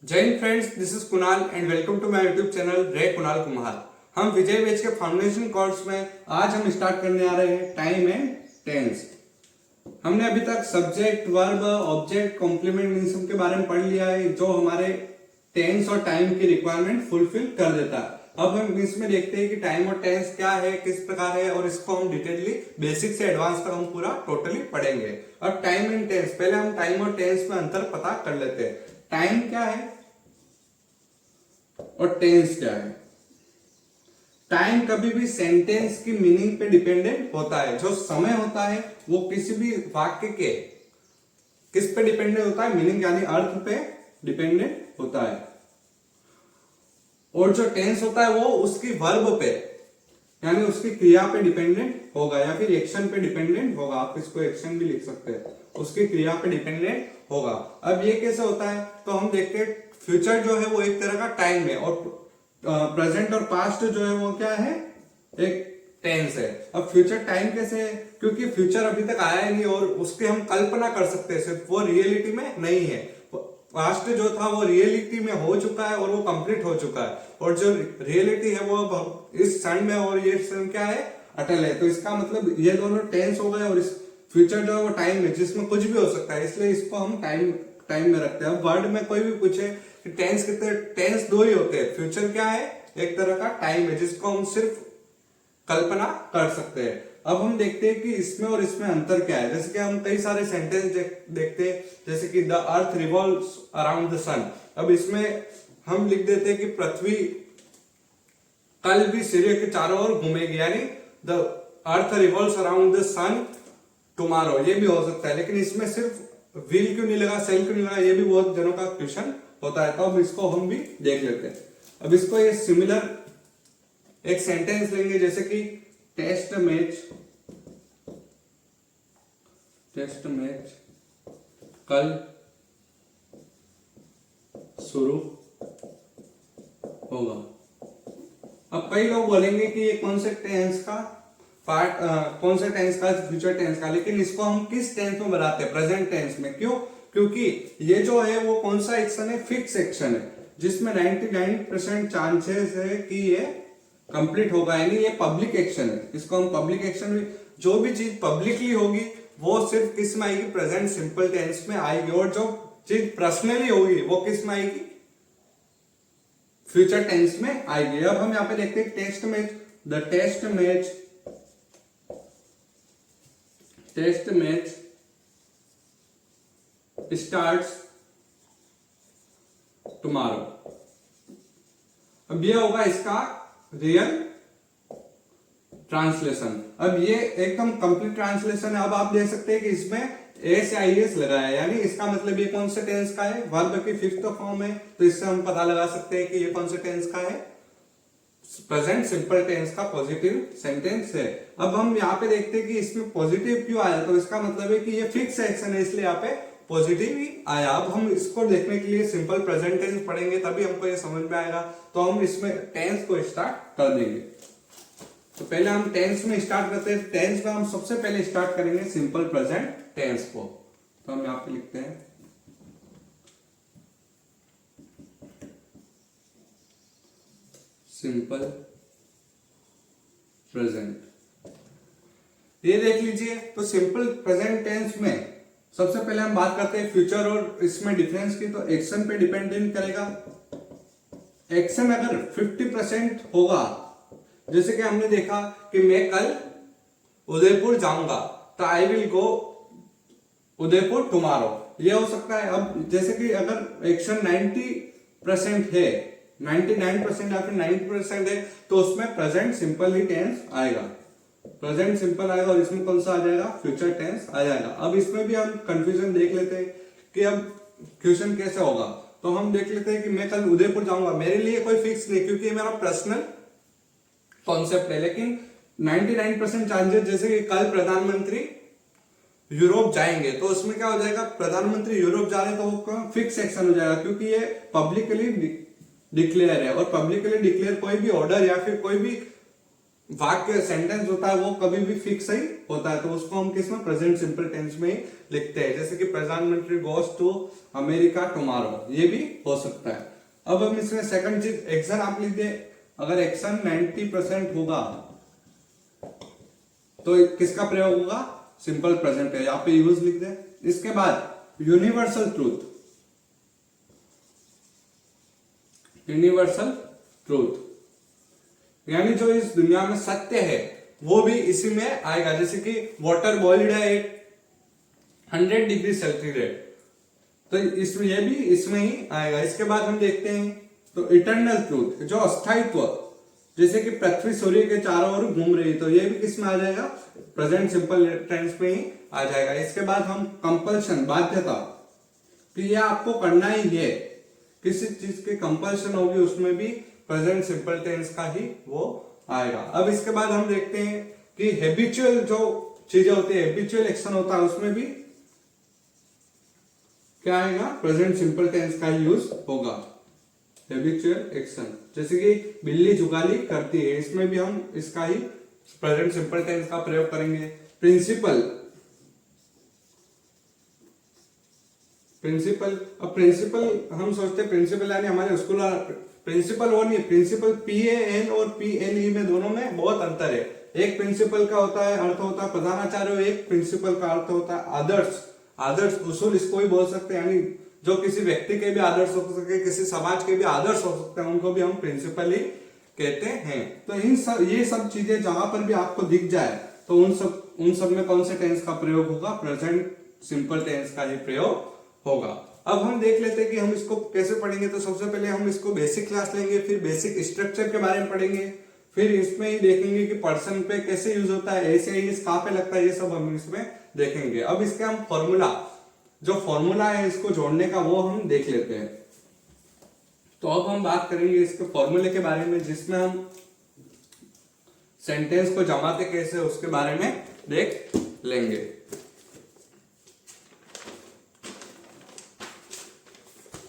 जय हिंद friends, this is Kunal and welcome to my YouTube channel रे कुणाल कुमार। हम विजय बैच के फाउंडेशन कोर्स में आज हम स्टार्ट करने आ रहे हैं टाइम एंड टेंस। हमने अभी तक सब्जेक्ट, वर्ब, ऑब्जेक्ट, कॉम्प्लीमेंट इन सब के बारे में पढ़ लिया है जो हमारे टेंस और टाइम की रिक्वायरमेंट फुलफिल कर देता है। अब हम इसमें देखते हैं कि टाइम और टेंस क्या है, किस प्रकार है, और इसको हम डिटेलली बेसिक से एडवांस तक हम पूरा टोटली पढ़ेंगे। अब टाइम एंड टेंस, पहले हम टाइम और टेंस में अंतर पता कर लेते हैं। टाइम क्या है और टेंस क्या है। टाइम कभी भी सेंटेंस की मीनिंग पे डिपेंडेंट होता है। जो समय होता है वो किसी भी वाक्य के किस पे डिपेंडेंट होता है, मीनिंग यानी अर्थ पे डिपेंडेंट होता है। और जो टेंस होता है वो उसकी वर्ब पे यानी उसकी क्रिया पे डिपेंडेंट होगा या फिर एक्शन पे डिपेंडेंट होगा। आप इसको एक्शन भी लिख सकते हैं, उसकी क्रिया पे डिपेंडेंट होगा। अब ये कैसे होता है तो हम देखते हैं फ्यूचर जो है वो एक तरह का टाइम है और प्रेजेंट और पास्ट जो है वो क्या है, एक टेंस है। अब फ्यूचर टाइम कैसे है, क्योंकि फ्यूचर अभी तक आया ही नहीं और उसकी हम कल्पना कर सकते हैं, सिर्फ वो रियलिटी में नहीं है। पास्ट जो था वो रियलिटी में हो चुका है और वो कंप्लीट हो चुका है, और जो रियलिटी है वो इस क्षण में और ये क्षण क्या है, अटल है। तो इसका मतलब ये दोनों टेंस हो गए और इस फ्यूचर जो है वो टाइम है जिसमें कुछ भी हो सकता है, इसलिए इसको हम टाइम में रखते हैं। अब वर्ड में कोई भी पूछे कि टेंस कितने, टेंस दो ही होते हैं। फ्यूचर क्या है, एक तरह का टाइम है जिसको हम सिर्फ कल्पना कर सकते हैं। अब हम देखते हैं कि इसमें और इसमें अंतर क्या है। जैसे कि हम कई सारे सेंटेंस देखते हैं, जैसे कि the earth revolves around the sun. अब इसमें हम लिख देते हैं कि पृथ्वी कल भी सूर्य के चारों ओर घूमेगी, यानी the earth revolves around the sun tomorrow, ये भी हो सकता है। लेकिन इसमें सिर्फ विल क्यों नहीं लगा, सेल क्यों नहीं लगा, ये भी बहुत जनों का क्वेश्चन होता है। तो अब इसको हम भी देख लेते हैं। अब इसको ये सिमिलर एक सेंटेंस लेंगे, जैसे कि टेस्ट मैच कल शुरू होगा। अब कई लोग बोलेंगे कि ये कौन से टेंस का पार्ट, कौन से टेंस का, फ्यूचर टेंस का, लेकिन इसको हम किस टेंस में बनाते हैं, प्रेजेंट टेंस में। क्यों? क्योंकि ये जो है वो कौन सा एक्शन है, फिक्स एक्शन है, जिसमें 99% चांसेस है कि ये कंप्लीट होगा, यानी ये पब्लिक एक्शन है। इसको हम पब्लिक एक्शन भी, जो भी चीज पब्लिकली होगी वो सिर्फ किस में आएगी, प्रेजेंट सिंपल टेंस में आएगी, और जो चीज पर्सनली होगी वो किस में आएगी, फ्यूचर टेंस में आएगी। अब हम यहां पे देखते हैं टेस्ट मैच स्टार्ट्स टुमारो। अब ये होगा इसका रियल ट्रांसलेशन। अब ये एकदम कंप्लीट ट्रांसलेशन है। अब आप देख सकते हैं कि इसमें एस या आई एस लगा है, यानी इसका मतलब ये कौन से टेंस का है, वर्ब की फिफ्थ फॉर्म है। तो इससे हम पता लगा सकते हैं कि ये कौन से टेंस का है, प्रेजेंट सिंपल टेंस का पॉजिटिव सेंटेंस है। अब हम यहाँ पे देखते हैं कि इसमें पॉजिटिव क्यों आया, तो इसका मतलब है कि ये फिक्स एक्शन है, इसलिए यहाँ पे पॉजिटिव ही आया। अब हम इसको देखने के लिए सिंपल प्रेजेंट टेंस पढ़ेंगे, तभी हमको ये समझ में आएगा। तो हम इसमें टेंस को स्टार्ट कर देंगे। तो पहले हम टेंस में स्टार्ट करते हैं। टेंस में हम सबसे पहले स्टार्ट करेंगे सिंपल प्रेजेंट टेंस को। तो हम यहाँ पे लिखते हैं सिंपल प्रेजेंट। ये देख लीजिए, तो सिंपल प्रेजेंट टेंस में सबसे पहले हम बात करते हैं फ्यूचर और इसमें डिफरेंस की। तो एक्शन पे डिपेंडेंट करेगा। एक्शन अगर 50% होगा, जैसे कि हमने देखा कि मैं कल उदयपुर जाऊंगा, तो I will go Udaipur tomorrow, ये हो सकता है। अब जैसे कि अगर एक्शन 90% है, 99% या फिर 90% है, तो उसमें प्रेजेंट सिंपल ही टेंस आएगा, प्रेजेंट सिंपल आएगा, और इसमें कौन सा आ जाएगा, फ्यूचर टेंस आ जाएगा। अब इसमें भी हम कंफ्यूजन देख लेते हैं कि अब क्वेश्चन कैसे होगा। तो हम देख लेते हैं कि मैं कल उदयपुर जाऊंगा, मेरे लिए कोई फिक्स नहीं, क्योंकि मेरा पर्सनल कॉन्सेप्ट है। लेकिन 99% चांसेस, जैसे कि कल प्रधानमंत्री यूरोप जाएंगे, तो उसमें क्या हो जाएगा, प्रधानमंत्री यूरोप जा रहे हैं, तो वो फिक्स एक्शन हो जाएगा, क्योंकि ये पब्लिकली डिक्लेयर है। और पब्लिकली डिक्लेयर कोई भी ऑर्डर या फिर कोई भी वाक्य सेंटेंस होता है वो कभी भी फिक्स ही होता है, तो उसको हम किस में प्रेजेंट सिंपल टेंस में ही लिखते हैं। जैसे कि प्रधानमंत्री गोस टू अमेरिका टुमारो, ये भी हो सकता है। अब हम इसमें सेकंड चीज एक्शन आप लिख दे, अगर एक्शन 90% होगा तो किसका प्रयोग होगा, सिंपल प्रेजेंट है, यहाँ पे यूज लिख दे। इसके बाद यूनिवर्सल ट्रूथ, यूनिवर्सल ट्रूथ यानी जो इस दुनिया में सत्य है वो भी इसी में आएगा। जैसे कि वाटर बॉइल्ड है 100 डिग्री सेंटीग्रेड, तो इसमें ये भी इसमें ही आएगा। इसके बाद हम देखते हैं तो इटर्नल ट्रूथ, जो अस्थायित्व, जैसे कि पृथ्वी सूर्य के चारों ओर घूम रही, तो ये भी किस में आ जाएगा, प्रेजेंट सिंपल टेंस में ही आ जाएगा। इसके बाद हम कंपल्शन, बाध्यता, कि ये आपको करना ही है, किसी चीज की कंपल्शन होगी उसमें भी प्रेजेंट सिंपल टेंस का ही वो आएगा। अब इसके बाद हम देखते हैं कि हैबिचुअल जो चीजें होती है, हैबिचुअल एक्शन होता है, उसमें भी क्या आएगा, प्रेजेंट सिंपल टेंस का ही यूज होगा। हैबिचुअल एक्शन, जैसे कि बिल्ली जुगाली करती है, इसमें भी हम इसका ही प्रेजेंट सिंपल टेंस का प्रयोग करेंगे। प्रिंसिपल, प्रिंसिपल, अब प्रिंसिपल हम सोचते हैं प्रिंसिपल यानी हमारे स्कूल, प्रिंसिपल वो नहीं, प्रिंसिपल PAN और PNE में दोनों में बहुत अंतर है। एक प्रिंसिपल का होता है अर्थ होता है प्रधानाचार्य, एक प्रिंसिपल का अर्थ होता है आदर्श, आदर्श उसूल इसको भी बोल सकते हैं, यानी जो किसी व्यक्ति के भी आदर्श हो सकते, किसी समाज के भी आदर्श हो सकते हैं, उनको भी हम प्रिंसिपल ही कहते हैं। तो इन सब, ये सब चीजें जहां पर भी आपको दिख जाए तो उन सब में कौन से टेंस का प्रयोग होगा, प्रेजेंट सिंपल टेंस का ही प्रयोग होगा। अब हम देख लेते हैं कि हम इसको कैसे पढ़ेंगे। तो सबसे पहले हम इसको बेसिक क्लास लेंगे, फिर बेसिक स्ट्रक्चर के बारे में पढ़ेंगे, फिर इसमें ही देखेंगे कि पर्सन पे कैसे यूज होता है, ऐसे ही कहाँ पे लगता है, ये सब हम इसमें देखेंगे। अब इसके हम फॉर्मूला, जो फॉर्मूला है इसको जोड़ने का, वो हम देख लेते हैं। तो अब हम बात करेंगे इसके फॉर्मूले के बारे में, जिसमें हम सेंटेंस को जमाते कैसे उसके बारे में देख लेंगे।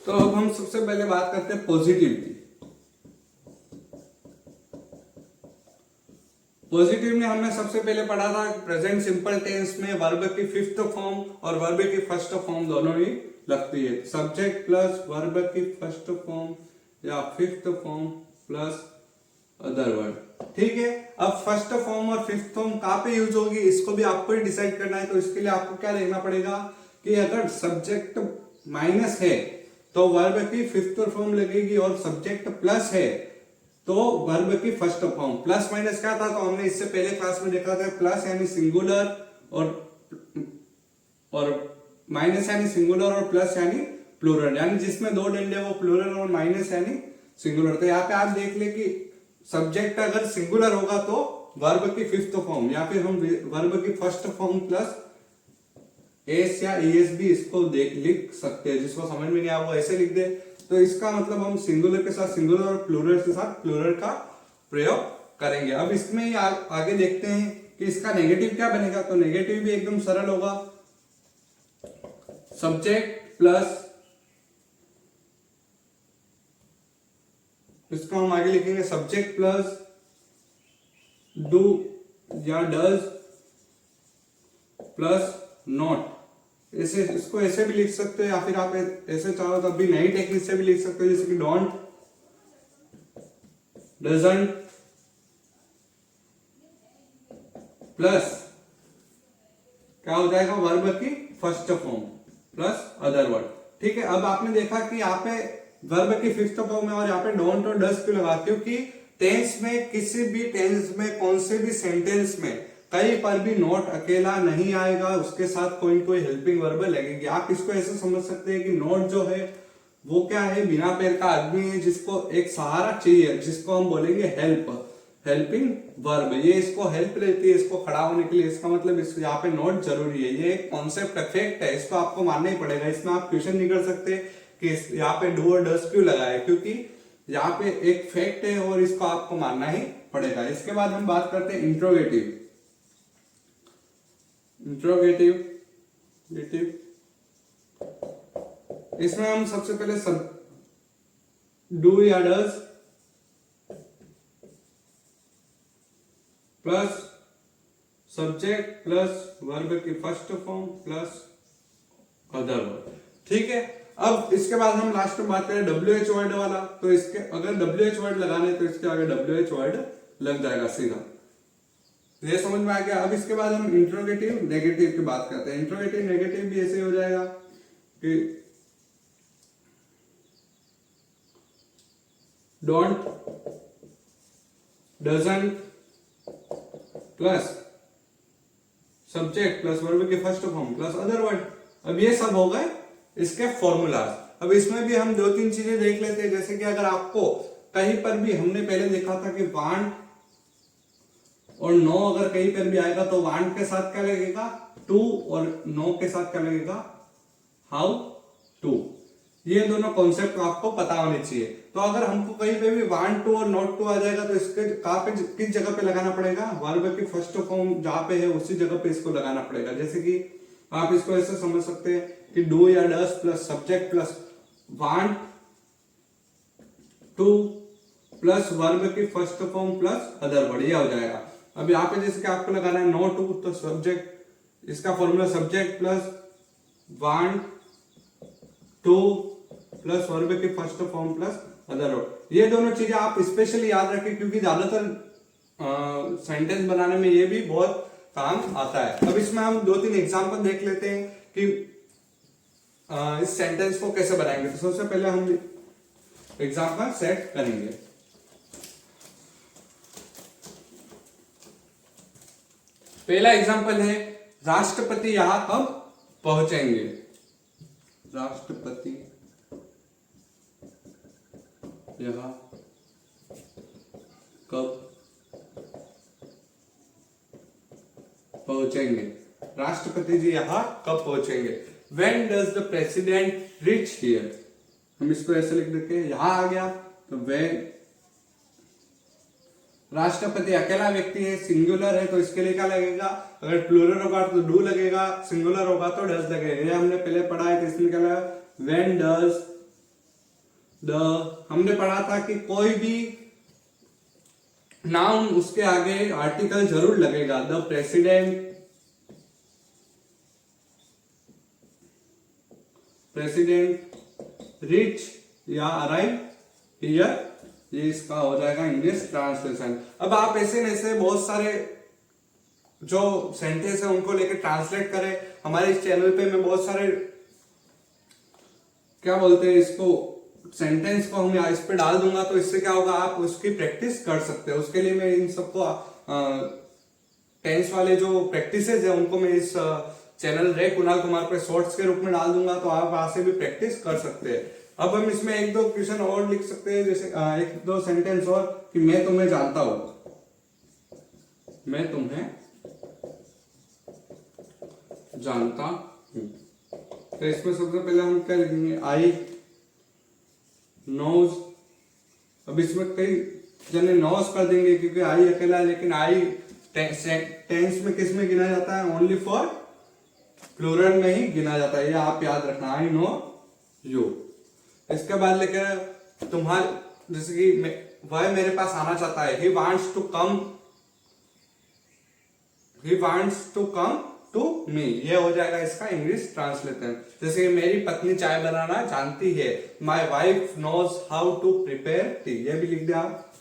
तो अब हम सबसे पहले बात करते हैं पॉजिटिव की। पॉजिटिव में हमने सबसे पहले पढ़ा था प्रेजेंट सिंपल टेंस में वर्ब की फिफ्थ फॉर्म और वर्ब की फर्स्ट फॉर्म दोनों ही लगती है। सब्जेक्ट प्लस वर्ब की फर्स्ट फॉर्म या fifth form plus other word, ठीक है। अब फर्स्ट फॉर्म और फिफ्थ फॉर्म कहाँ पे यूज होगी, इसको भी आपको ही डिसाइड करना है। तो इसके लिए आपको क्या लिखना पड़ेगा कि अगर सब्जेक्ट माइनस है तो वर्ब की फिफ्थ फॉर्म लगेगी, और सब्जेक्ट प्लस है तो वर्ब की फर्स्ट फॉर्म। प्लस माइनस क्या था, तो हमने इससे पहले क्लास में देखा था, प्लस यानी सिंगुलर और माइनस यानी सिंगुलर और प्लस यानी प्लूरल, यानी जिसमें दो डंडे वो प्लूरल और माइनस यानी सिंगुलर। तो यहाँ पे आप देख ले कि सब्जेक्ट अगर सिंगुलर होगा तो वर्ब की फिफ्थ फॉर्म, या फिर हम वर्ब की फर्स्ट फॉर्म प्लस एस या ES भी इसको लिख सकते हैं। जिसको समझ में नहीं आया वो ऐसे लिख दे। तो इसका मतलब हम सिंगुलर के साथ सिंगुलर और प्लूरल के साथ प्लूरल का प्रयोग करेंगे। अब इसमें ही आगे देखते हैं कि इसका नेगेटिव क्या बनेगा। तो नेगेटिव भी एकदम सरल होगा, सब्जेक्ट प्लस, इसको हम आगे लिखेंगे सब्जेक्ट प्लस डू या डज प्लस नॉट। ऐसे इसको ऐसे भी लिख सकते हैं, या फिर आप ऐसे चाहो तब भी नई टेक्निक से भी लिख सकते हो, जैसे कि डोंट, डजंट प्लस क्या हो जाएगा, वर्ब की first form plus other word, ठीक है। अब आपने देखा कि यहाँ पे वर्ब की फिफ्थ फॉर्म है और यहाँ पे डोंट और डज क्यों लगा, क्योंकि टेंस में, किसी भी टेंस में, कौन से भी सेंटेंस में कहीं पर भी नॉट अकेला नहीं आएगा, उसके साथ कोई कोई हेल्पिंग वर्ब लगेगी। आप इसको ऐसे समझ सकते हैं कि नॉट जो है वो क्या है, बिना पैर का आदमी है जिसको एक सहारा चाहिए, जिसको हम बोलेंगे हेल्प, हेल्पिंग वर्ब। ये इसको हेल्प लेती है इसको खड़ा होने के लिए, इसका मतलब यहाँ पे नॉट जरूरी है। ये एक कॉन्सेप्ट फैक्ट है, इसको आपको मानना ही पड़ेगा। इसमें आप क्वेश्चन नहीं कर सकते कि यहाँ पे डू और डज क्यों लगाया, क्योंकि यहाँ पे एक फैक्ट है और इसको आपको मानना ही पड़ेगा। इसके बाद हम बात करते हैं इंट्रोगेटिव। इंट्रोगेटिव, इसमें हम सबसे पहले सब डू या does plus subject plus verb की first form plus other verb. ठीक है, अब इसके बाद हम लास्ट में बात करें WH वर्ड वाला। तो इसके अगर WH वर्ड लगाने तो इसके आगे WH वर्ड लग जाएगा सीधा। ये समझ में आ गया। अब इसके बाद हम इंट्रोगेटिव नेगेटिव की बात करते हैं। इंट्रोगेटिव नेगेटिव भी ऐसे हो जाएगा कि don't, doesn't plus subject plus verb की first form plus other word. अब ये सब हो गए इसके फॉर्मूलाज। अब इसमें भी हम 2-3 चीजें देख लेते हैं। जैसे कि अगर आपको कहीं पर भी हमने पहले देखा था कि वांट और नो अगर कहीं पर भी आएगा तो वांट के साथ क्या लगेगा, टू, और नो के साथ क्या लगेगा, हाउ टू। ये दोनों कॉन्सेप्ट आपको पता होने चाहिए। तो अगर हमको कहीं पे भी वांट टू और नॉट टू आ जाएगा तो इसके कहां पे, किस जगह पे लगाना पड़ेगा, वर्ब की फर्स्ट फॉर्म जहां पे है उसी जगह पे इसको लगाना पड़ेगा। जैसे कि आप इसको ऐसे समझ सकते हैं कि डू या does plus subject plus want to plus verb की first form plus other word, ये हो जाएगा। अब यहाँ पे जैसे कि आपको लगाना है नो टू, तो सब्जेक्ट, इसका formula subject plus want to plus verb की first form plus other word. ये दोनों चीजें आप स्पेशली याद रखें क्योंकि ज्यादातर सेंटेंस बनाने में ये भी बहुत काम आता है। अब इसमें हम 2-3 एग्जांपल देख लेते हैं कि इस सेंटेंस को कैसे बनाएंगे। तो सबसे पहले हम एग्जांपल सेट करेंगे। पहला एग्जांपल है राष्ट्रपति यहां कब पहुंचेंगे। राष्ट्रपति यहां कब पहुंचेंगे। राष्ट्रपति जी यहां कब पहुंचेंगे। When does the president reach here? हम इसको ऐसे लिख देते हैं, यहां आ गया तो when, राष्ट्रपति अकेला व्यक्ति है, सिंगुलर है, तो इसके लिए क्या लगेगा, अगर प्लूरल होगा तो डू लगेगा, सिंगुलर होगा तो डज लगेगा। ये हमने पहले पढ़ा है, तो इसलिए क्या लगा, when does the, हमने पढ़ा था कि कोई भी नाउन उसके आगे आर्टिकल जरूर लगेगा। द प्रेसिडेंट, प्रेसिडेंट रिच या अराइव हियर, ये इसका हो जाएगा इंग्लिश ट्रांसलेशन। अब आप ऐसे ऐसे बहुत सारे जो सेंटेंस है उनको लेकर ट्रांसलेट करें। हमारे इस चैनल पे मैं बहुत सारे क्या बोलते हैं इसको, सेंटेंस को हम इस पे डाल दूंगा, तो इससे क्या होगा, आप उसकी प्रैक्टिस कर सकते हैं। उसके लिए मैं इन सबको टेंस वाले जो प्रैक्टिसेस है उनको मैं इस चैनल रे कुणाल कुमार पे शॉर्ट्स के रूप में डाल दूंगा, तो आप वहां से भी प्रैक्टिस कर सकते हैं। अब हम इसमें 1-2 क्वेश्चन और लिख सकते हैं, जैसे 1-2 सेंटेंस और कि मैं तुम्हें जानता हूं, मैं तुम्हें जानता हूं। तो इसमें सबसे पहले हम क्या लिखेंगे, आई नोज। अब इसमें कई जने नोज कर देंगे क्योंकि आई अकेला है, लेकिन आई टेंस में किस में गिना जाता है, ओनली फॉर प्लूरल में ही गिना जाता है, ये आप याद रखना, आई नो यू। इसके बाद लेकर तुम्हारे, जैसे कि वह मेरे पास आना चाहता है, he wants to come, he wants to come to me, ये हो जाएगा इसका इंग्लिश ट्रांसलेशन। जैसे मेरी पत्नी चाय बनाना जानती है, my wife knows how to prepare tea, ये भी लिख दिया आप।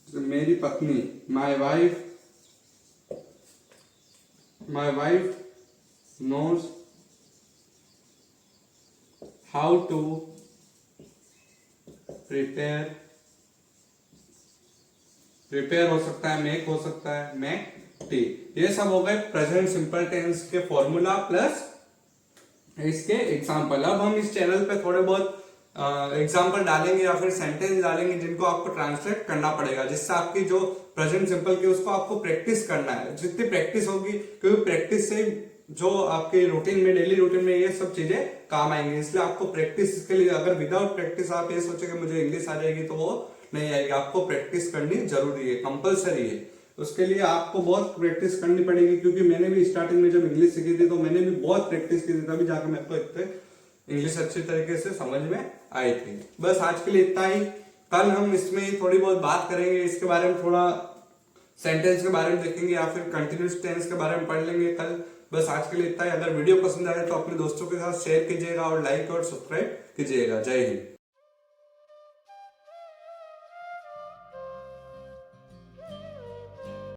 मेरी पत्नी, my wife knows how to prepare हो सकता है, मेक हो सकता है, मेक टी। ये सब हो गए प्रेजेंट सिंपल टेंस के फॉर्मूला प्लस इसके एग्जाम्पल। अब हम इस चैनल पे थोड़े बहुत एग्जाम्पल डालेंगे या फिर सेंटेंस डालेंगे जिनको आपको ट्रांसलेट करना पड़ेगा, जिससे आपकी जो प्रेजेंट सिंपल की उसको आपको प्रैक्टिस करना है। जितनी प्रैक्टिस होगी, क्योंकि प्रैक्टिस से जो आपके रूटीन में, डेली रूटीन में ये सब चीजें काम आएंगी, इसलिए आपको प्रैक्टिस के लिए, अगर विदाउट प्रैक्टिस आप ये सोचे कि मुझे इंग्लिश आ जाएगी तो वो नहीं आएगी। आपको प्रैक्टिस करनी जरूरी है, कंपलसरी है। उसके लिए आपको बहुत प्रैक्टिस करनी पड़ेगी, क्योंकि मैंने भी स्टार्टिंग में जब इंग्लिश सीखी थी तो मैंने भी बहुत प्रैक्टिस की थी, तभी जाकर मेरे को इतने इंग्लिश अच्छी तरीके से समझ में आई थी। बस आज के लिए इतना ही। कल हम इसमें थोड़ी बहुत बात करेंगे, इसके बारे में थोड़ा सेंटेंस के बारे में देखेंगे या फिर कंटिन्यूस टेंस के बारे में पढ़ लेंगे कल। बस आज के लिए इतना ही। अगर वीडियो पसंद आए तो अपने दोस्तों के साथ शेयर कीजिएगा और लाइक और सब्सक्राइब कीजिएगा। जय हिंद।